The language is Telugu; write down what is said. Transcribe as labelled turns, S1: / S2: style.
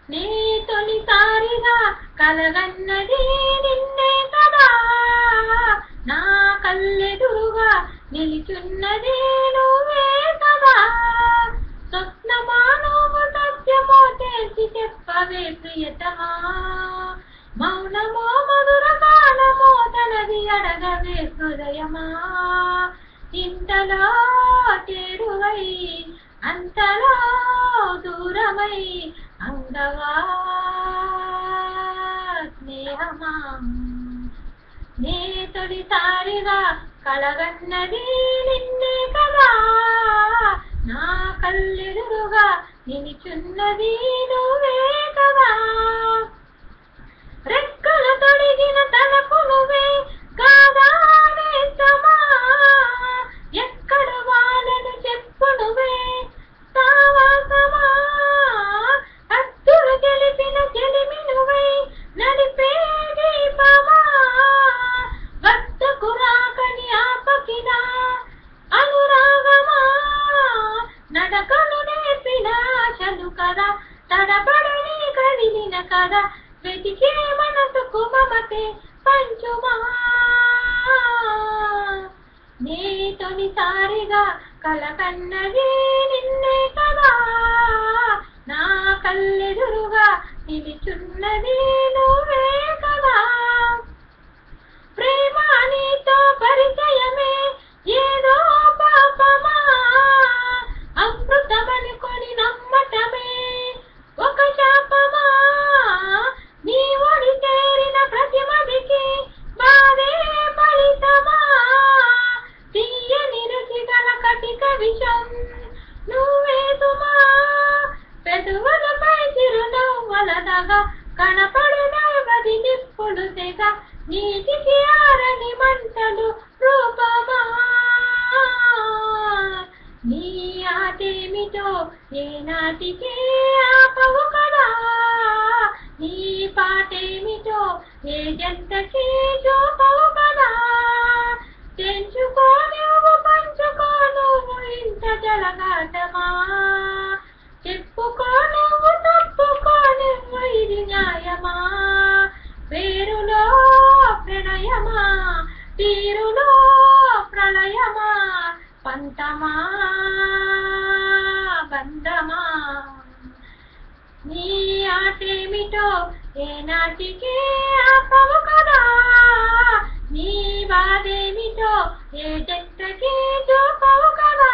S1: నీ తొలిసారిగా కలగన్నది నిన్నే కదా, నా కళ్ళెదురుగా నిలిచున్నది నువ్వే కదా. స్వప్నమా నువ్వు సత్యమో తేల్చి చెప్పవే ప్రియతమా, మౌనమో మధుర గానమో తనది అడగవే హృదయమా. ఇంతలో చేరువై అంతలో దూరమై అంగవా స్నేహమా. నే తొలిసారిగా కలగన్నది నిన్నే కదా, నా కళ్ళెదురుగా నిలిచున్నది నువ్వే కదా. రెక్కల తొడిగిన తలకు నువ్వే కాదా నేస్తమా, ఎక్కడ వాళ్ళను చెప్పు నువ్వే సావాసమా. అద్దులు గెలిపిన చెలిమి నువ్వే నడిపే దీపమా, వద్దకు రాకని ఆపకినా అనురాగమా. నడకను నేర్పిన ఆశలు కదా, తడబడని కదిలిన కదా, వెతికే మనసుకు మమతే పంచుమా. నీ తొలిసారిగా కలకన్నది నిన్నే కదా, నా కళ్ళెదురుగా నిలిచున్నది నువ్వే కదా. ప్రేమ నీతో పరిచయమే ఏదో పాపమా, అమృతమనుకొని నమ్మటమే ఒక శాపమా. నీ ఒడి చేరిన ప్రతిమదికి బాధే ఫలితమా, తీయని రుచి గల కటిక విషం నువ్వే సుమా. పెదవులపై చిరునవ్వులనగా కనపడనవది నిప్పులు తెగ, నీటికి ఆరని మంటలు రూపమా. నీ ఆటేమిటో ఏనాటికి ఆపవు కదా, నీ పాటేమిటో ఏ జంటకి చూపవు కదా. తెంచుకో నువ్వు పంచుకో నువ్వు ఇంత జలగాటమా, చెప్పుకో నువ్వు తప్పుకో నువ్వు ఇది న్యాయమా. పేరులో ప్రణయమా తీరులో ప్రళయమా, పంతమా బంధమా. నీ ఆటేమిటో ఏనాటికి ఆపవు కదా, నీ బాధేమిటో ఏ జంటకి చూపవు కదా.